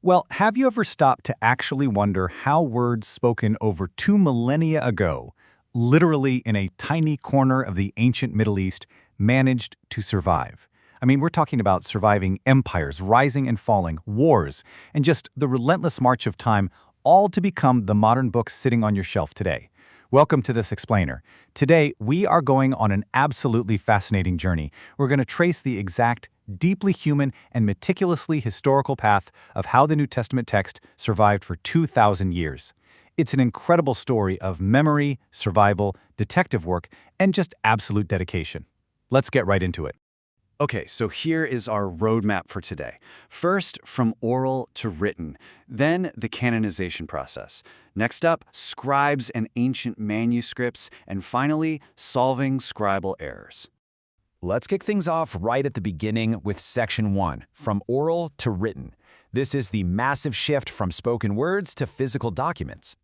Well, have you ever stopped to actually wonder how words spoken over 2 millennia ago, literally in a tiny corner of the ancient Middle East, managed to survive? I mean, we're talking about surviving empires, rising and falling, wars, and just the relentless march of time, all to become the modern books sitting on your shelf today. Welcome to this explainer. Today, we are going on an absolutely fascinating journey. We're going to trace the exact, deeply human and meticulously historical path of how the New Testament text survived for 2,000 years. It's an incredible story of memory, survival, detective work, and just absolute dedication. Let's get right into it. Okay, so here is our roadmap for today. First, from oral to written, then the canonization process. Next up, scribes and ancient manuscripts, and finally, solving scribal errors. Let's kick things off right at the beginning with Section 1, from oral to written. This is the massive shift from spoken words to physical documents.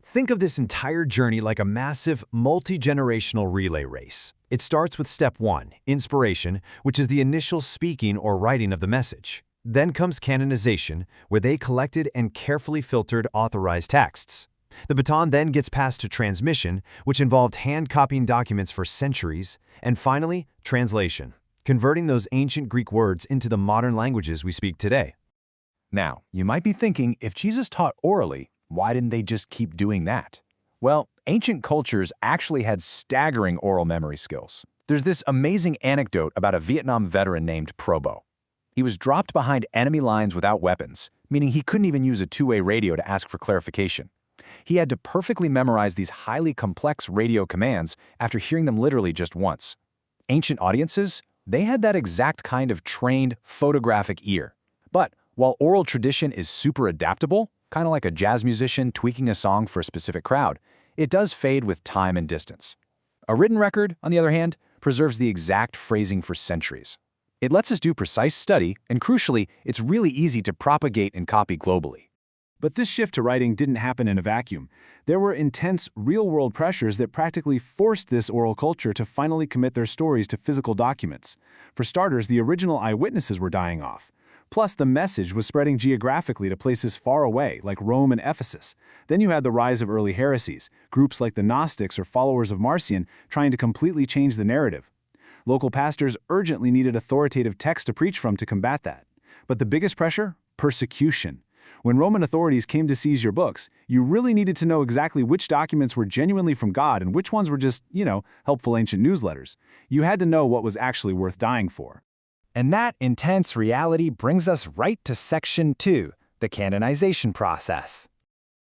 Think of this entire journey like a massive, multi-generational relay race. It starts with step 1, inspiration, which is the initial speaking or writing of the message. Then comes canonization, where they collected and carefully filtered authorized texts. The baton then gets passed to transmission, which involved hand-copying documents for centuries. And finally, translation, converting those ancient Greek words into the modern languages we speak today. Now, you might be thinking, if Jesus taught orally, why didn't they just keep doing that? Well, ancient cultures actually had staggering oral memory skills. There's this amazing anecdote about a Vietnam veteran named Probo. He was dropped behind enemy lines without weapons, meaning he couldn't even use a two-way radio to ask for clarification. He had to perfectly memorize these highly complex radio commands after hearing them literally just once. Ancient audiences, they had that exact kind of trained photographic ear. But while oral tradition is super adaptable, kind of like a jazz musician tweaking a song for a specific crowd, it does fade with time and distance. A written record, on the other hand, preserves the exact phrasing for centuries. It lets us do precise study, and crucially, it's really easy to propagate and copy globally. But this shift to writing didn't happen in a vacuum. There were intense, real-world pressures that practically forced this oral culture to finally commit their stories to physical documents. For starters, the original eyewitnesses were dying off. Plus, the message was spreading geographically to places far away, like Rome and Ephesus. Then you had the rise of early heresies, groups like the Gnostics or followers of Marcion trying to completely change the narrative. Local pastors urgently needed authoritative text to preach from to combat that. But the biggest pressure? Persecution. When Roman authorities came to seize your books, you really needed to know exactly which documents were genuinely from God and which ones were just, helpful ancient newsletters. You had to know what was actually worth dying for. And that intense reality brings us right to Section 2, the canonization process.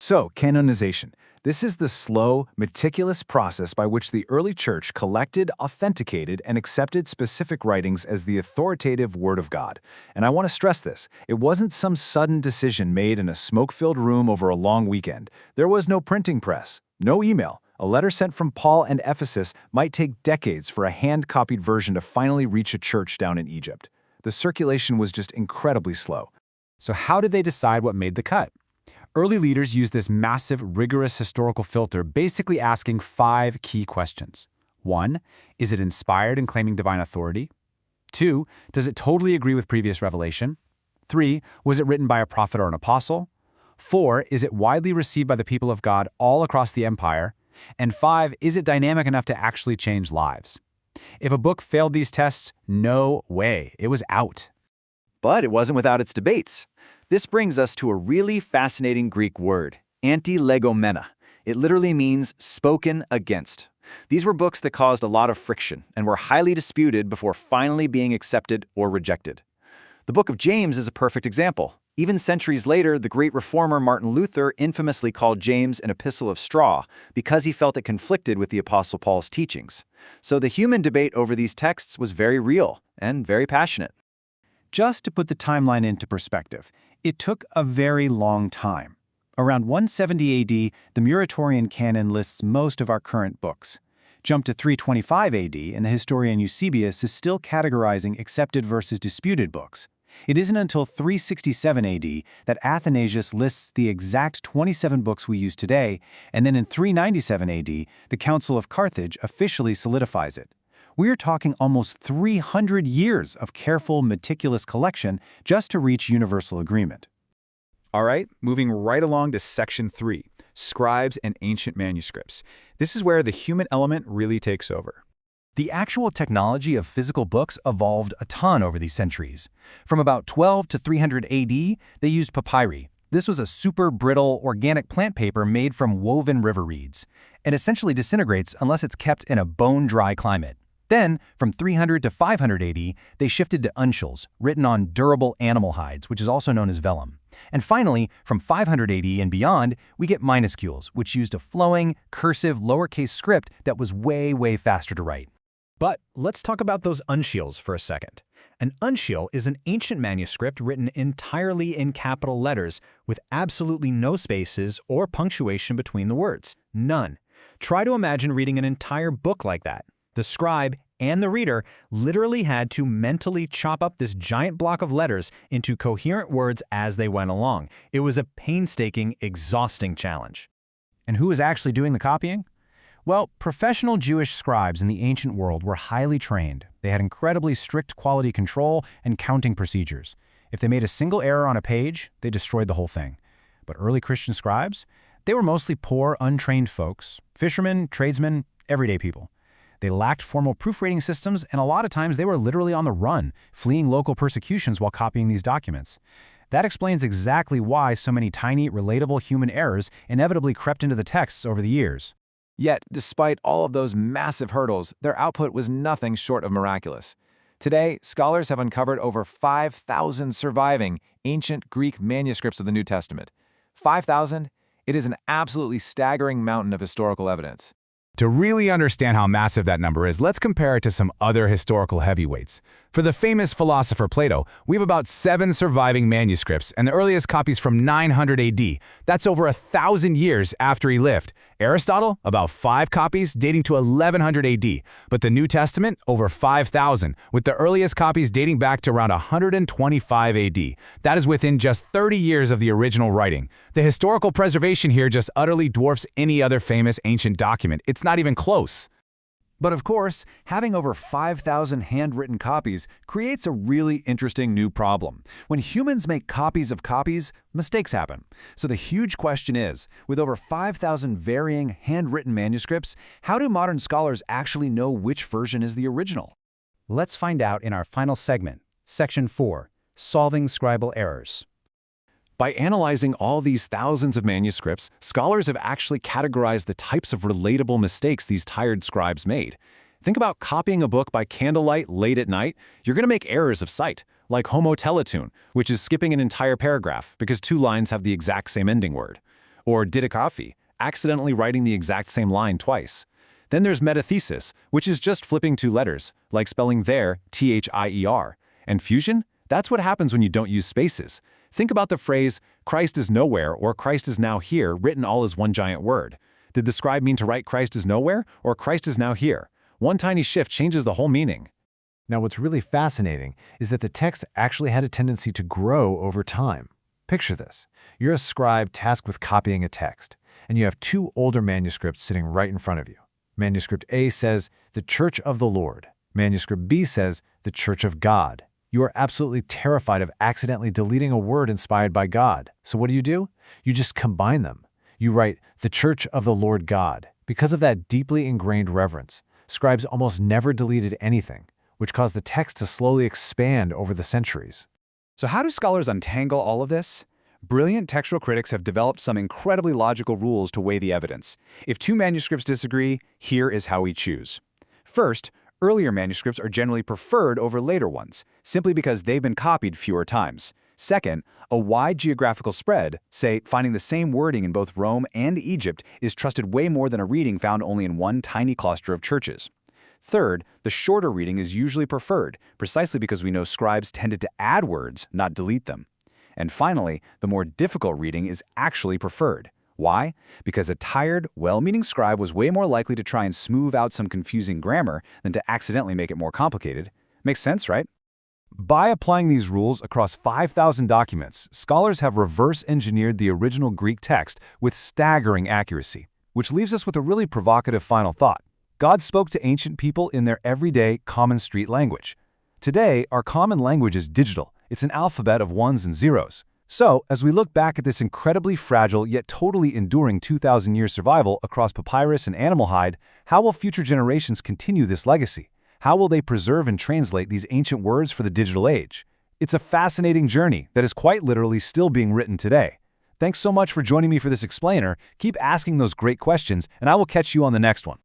So, canonization. This is the slow, meticulous process by which the early church collected, authenticated, and accepted specific writings as the authoritative Word of God. And I want to stress this. It wasn't some sudden decision made in a smoke-filled room over a long weekend. There was no printing press, no email. A letter sent from Paul and Ephesus might take decades for a hand-copied version to finally reach a church down in Egypt. The circulation was just incredibly slow. So how did they decide what made the cut? Early leaders used this massive, rigorous historical filter, basically asking 5 key questions. 1. Is it inspired and claiming divine authority? 2. Does it totally agree with previous revelation? 3. Was it written by a prophet or an apostle? 4. Is it widely received by the people of God all across the empire? And 5. Is it dynamic enough to actually change lives? If a book failed these tests, no way. It was out. But it wasn't without its debates. This brings us to a really fascinating Greek word, anti-legomena. It literally means spoken against. These were books that caused a lot of friction and were highly disputed before finally being accepted or rejected. The Book of James is a perfect example. Even centuries later, the great reformer Martin Luther infamously called James an epistle of straw because he felt it conflicted with the Apostle Paul's teachings. So the human debate over these texts was very real and very passionate. Just to put the timeline into perspective, it took a very long time. Around 170 AD, the Muratorian canon lists most of our current books. Jump to 325 AD, and the historian Eusebius is still categorizing accepted versus disputed books. It isn't until 367 AD that Athanasius lists the exact 27 books we use today, and then in 397 AD, the Council of Carthage officially solidifies it. We are talking almost 300 years of careful, meticulous collection just to reach universal agreement. All right, moving right along to Section 3, Scribes and Ancient Manuscripts. This is where the human element really takes over. The actual technology of physical books evolved a ton over these centuries. From about 12 to 300 AD, they used papyri. This was a super brittle, organic plant paper made from woven river reeds. It essentially disintegrates unless it's kept in a bone-dry climate. Then, from 300 to 500 AD, they shifted to uncials, written on durable animal hides, which is also known as vellum. And finally, from 500 AD and beyond, we get minuscules, which used a flowing, cursive, lowercase script that was way faster to write. But let's talk about those uncials for a second. An uncial is an ancient manuscript written entirely in capital letters with absolutely no spaces or punctuation between the words. None. Try to imagine reading an entire book like that. The scribe and the reader literally had to mentally chop up this giant block of letters into coherent words as they went along. It was a painstaking, exhausting challenge. And who was actually doing the copying? Well, professional Jewish scribes in the ancient world were highly trained. They had incredibly strict quality control and counting procedures. If they made a single error on a page, they destroyed the whole thing. But early Christian scribes? They were mostly poor, untrained folks, fishermen, tradesmen, everyday people. They lacked formal proofreading systems, and a lot of times they were literally on the run, fleeing local persecutions while copying these documents. That explains exactly why so many tiny, relatable human errors inevitably crept into the texts over the years. Yet, despite all of those massive hurdles, their output was nothing short of miraculous. Today, scholars have uncovered over 5,000 surviving ancient Greek manuscripts of the New Testament. 5,000? It is an absolutely staggering mountain of historical evidence. To really understand how massive that number is, let's compare it to some other historical heavyweights. For the famous philosopher Plato, we have about 7 surviving manuscripts, and the earliest copies from 900 AD. That's over 1,000 years after he lived. Aristotle, about 5 copies dating to 1100 AD, but the New Testament, over 5,000, with the earliest copies dating back to around 125 AD. That is within just 30 years of the original writing. The historical preservation here just utterly dwarfs any other famous ancient document. It's not even close. But of course, having over 5,000 handwritten copies creates a really interesting new problem. When humans make copies of copies, mistakes happen. So the huge question is, with over 5,000 varying handwritten manuscripts, how do modern scholars actually know which version is the original? Let's find out in our final segment, Section 4, Solving Scribal Errors. By analyzing all these thousands of manuscripts, scholars have actually categorized the types of relatable mistakes these tired scribes made. Think about copying a book by candlelight late at night. You're going to make errors of sight, like homoteletune, which is skipping an entire paragraph because 2 lines have the exact same ending word. Or didikaphi, accidentally writing the exact same line twice. Then there's metathesis, which is just flipping 2 letters, like spelling there, T-H-I-E-R. And fusion? That's what happens when you don't use spaces. Think about the phrase, Christ is nowhere or Christ is now here, written all as one giant word. Did the scribe mean to write Christ is nowhere or Christ is now here? One tiny shift changes the whole meaning. Now, what's really fascinating is that the text actually had a tendency to grow over time. Picture this. You're a scribe tasked with copying a text, and you have 2 older manuscripts sitting right in front of you. Manuscript A says, "The Church of the Lord." Manuscript B says, "The Church of God." You are absolutely terrified of accidentally deleting a word inspired by God. So what do? You just combine them. You write, "The Church of the Lord God." Because of that deeply ingrained reverence, scribes almost never deleted anything, which caused the text to slowly expand over the centuries. So how do scholars untangle all of this? Brilliant textual critics have developed some incredibly logical rules to weigh the evidence. If 2 manuscripts disagree, here is how we choose. First, earlier manuscripts are generally preferred over later ones, simply because they've been copied fewer times. Second, a wide geographical spread, say finding the same wording in both Rome and Egypt, is trusted way more than a reading found only in one tiny cluster of churches. Third, the shorter reading is usually preferred, precisely because we know scribes tended to add words, not delete them. And finally, the more difficult reading is actually preferred. Why? Because a tired, well-meaning scribe was way more likely to try and smooth out some confusing grammar than to accidentally make it more complicated. Makes sense, right? By applying these rules across 5,000 documents, scholars have reverse-engineered the original Greek text with staggering accuracy, which leaves us with a really provocative final thought. God spoke to ancient people in their everyday, common street language. Today, our common language is digital. It's an alphabet of ones and zeros. So, as we look back at this incredibly fragile yet totally enduring 2,000-year survival across papyrus and animal hide, how will future generations continue this legacy? How will they preserve and translate these ancient words for the digital age? It's a fascinating journey that is quite literally still being written today. Thanks so much for joining me for this explainer. Keep asking those great questions, and I will catch you on the next one.